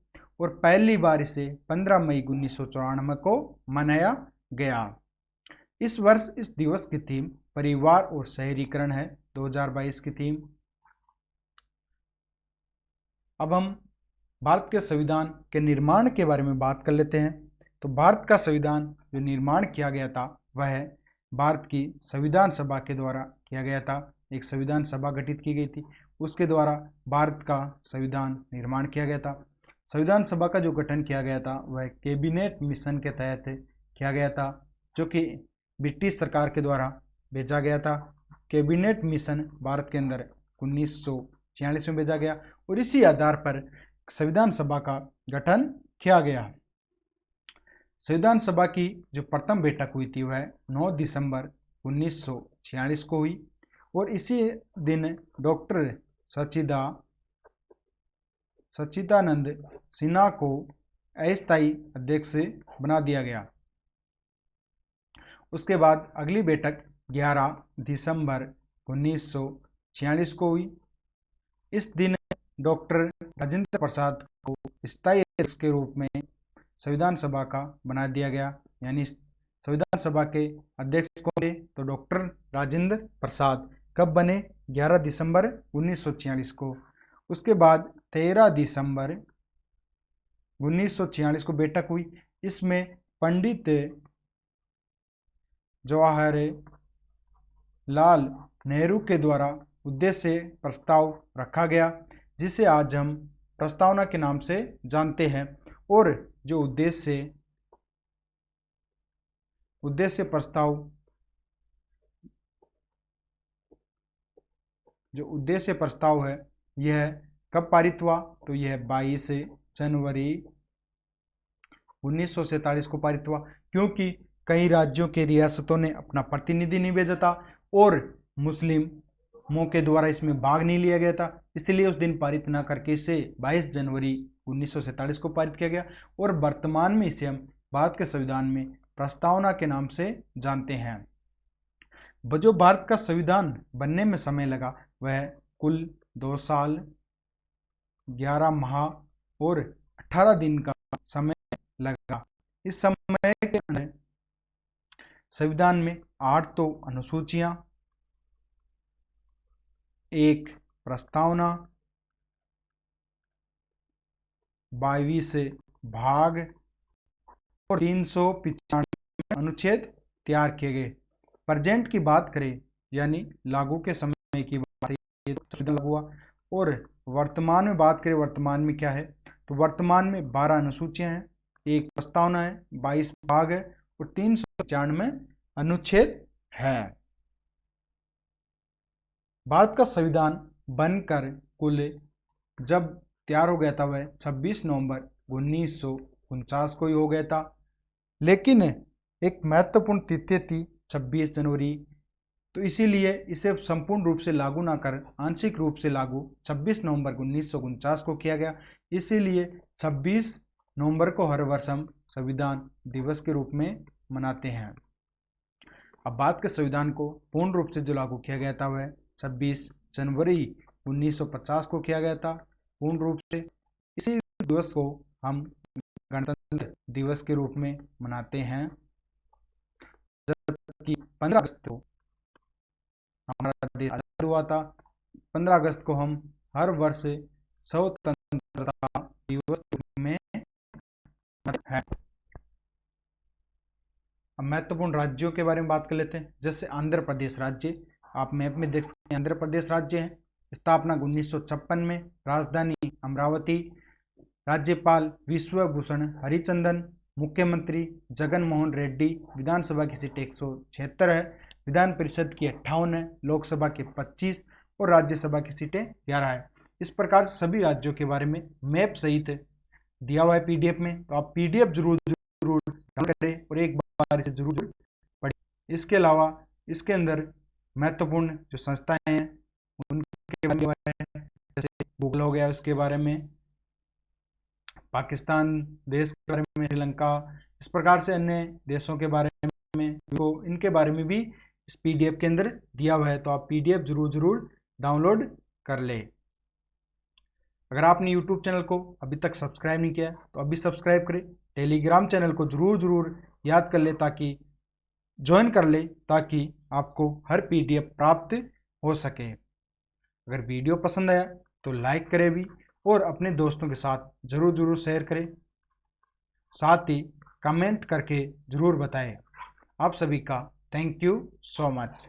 और पहली बार इसे 15 मई 1994 को मनाया गया। इस वर्ष इस दिवस की थीम परिवार और शहरीकरण है, 2022 की थीम। अब हम भारत के संविधान के निर्माण के बारे में बात कर लेते हैं। तो भारत का संविधान जो निर्माण किया गया था वह भारत की संविधान सभा के द्वारा किया गया था। एक संविधान सभा गठित की गई थी, उसके द्वारा भारत का संविधान निर्माण किया गया था। संविधान सभा का जो गठन किया गया था वह कैबिनेट मिशन के तहत किया गया था, जो कि ब्रिटिश सरकार के द्वारा भेजा गया था। कैबिनेट मिशन भारत के अंदर 1946 में भेजा गया और इसी आधार पर संविधान सभा का गठन किया गया। संविधान सभा की जो प्रथम बैठक हुई थी वह 9 दिसंबर 1946 को हुई और इसी दिन डॉक्टर सच्चिदानंद सिन्हा को अस्थायी अध्यक्ष बना दिया गया। उसके बाद अगली बैठक 11 दिसंबर 1946 को हुई। इस दिन डॉक्टर राजेंद्र प्रसाद को स्थायी अध्यक्ष के रूप में संविधान सभा का बना दिया गया। यानी संविधान सभा के अध्यक्ष कौन थे? तो डॉक्टर राजेंद्र प्रसाद। कब बने? 11 दिसंबर 1946 को। उसके बाद 13 दिसंबर 1946 को बैठक हुई। इसमें पंडित जवाहरलाल नेहरू के द्वारा उद्देश्य प्रस्ताव रखा गया, जिसे आज हम प्रस्तावना के नाम से जानते हैं। और जो उद्देश्य प्रस्ताव है, यह कब पारित हुआ? तो यह 22 जनवरी 1947 को पारित हुआ, क्योंकि कई राज्यों के रियासतों ने अपना प्रतिनिधि नहीं भेजा था और मुस्लिमों के द्वारा इसमें भाग नहीं लिया गया था, इसलिए उस दिन पारित न करके इसे 22 जनवरी 1947 को पारित किया गया। और वर्तमान में इसे हम भारत के संविधान में प्रस्तावना के नाम से जानते हैं। जो भारत का संविधान बनने में समय लगा वह कुल 2 साल 11 माह और 18 दिन का समय लगा। इस समय के अंदर संविधान में 8 तो अनुसूचियां, 1 प्रस्तावना, 22 भाग और 395 अनुच्छेद तैयार किए गए। प्रेजेंट की बात करें यानी लागू के समय की बात करें तो लागू हुआ। और वर्तमान में बात करें, वर्तमान में क्या है? तो वर्तमान में 12 अनुसूचियां हैं, 1 प्रस्तावना है, 22 भाग है और 395 अनुच्छेद है। भारत का संविधान बनकर कुल जब तैयार हो गया था वह 26 नवंबर 1949 को ही हो गया था, लेकिन एक महत्वपूर्ण तिथि थी 26 जनवरी, तो इसीलिए इसे संपूर्ण रूप से लागू ना कर आंशिक रूप से लागू 26 नवंबर 1949 को किया गया। इसीलिए 26 नवंबर को हर वर्ष हम संविधान दिवस के रूप में मनाते हैं। अब भारत के संविधान को पूर्ण रूप से जो लागू किया गया था वह 26 जनवरी 1950 को किया गया था पूर्ण रूप से। इसी दिवस को हम गणतंत्र दिवस के रूप में मनाते हैं, जबकि 15 अगस्त को हमारा देश आजाद हुआ था। 15 अगस्त को हम हर वर्ष स्वतंत्रता दिवस के रूप में मनाते हैं। अब महत्वपूर्ण राज्यों के बारे में बात कर लेते हैं। जैसे आंध्र प्रदेश राज्य, आप मैप में देख सकते हैं आंध्र प्रदेश राज्य है। स्थापना 1956 में, राजधानी अमरावती, राज्यपाल विश्वभूषण हरिचंदन, मुख्यमंत्री जगन मोहन रेड्डी, विधानसभा की सीट 176 है, विधान परिषद की 58 है, लोकसभा के 25 और राज्यसभा की सीटें 11 है। इस प्रकार से सभी राज्यों के बारे में मैप सहित दिया हुआ है पीडीएफ में, तो आप पीडीएफ जरूर डाउनलोड करें और एक बार इसे जरूर पढ़ें। इसके अलावा इसके अंदर महत्वपूर्ण जो संस्थाएं हैं उनके बारे में, जैसे गूगल हो गया उसके बारे में, पाकिस्तान देश के बारे में, श्रीलंका, इस प्रकार से अन्य देशों के बारे में, तो इनके बारे में भी इस पीडीएफ के अंदर दिया हुआ है, तो आप पीडीएफ जरूर डाउनलोड कर ले। अगर आपने यूट्यूब चैनल को अभी तक सब्सक्राइब नहीं किया तो अभी सब्सक्राइब करें। टेलीग्राम चैनल को जरूर याद कर ले, ताकि ज्वाइन कर ले, ताकि आपको हर पीडीएफ प्राप्त हो सके। अगर वीडियो पसंद आया तो लाइक करें भी और अपने दोस्तों के साथ जरूर शेयर करें, साथ ही कमेंट करके जरूर बताएं। आप सभी का थैंक यू सो मच।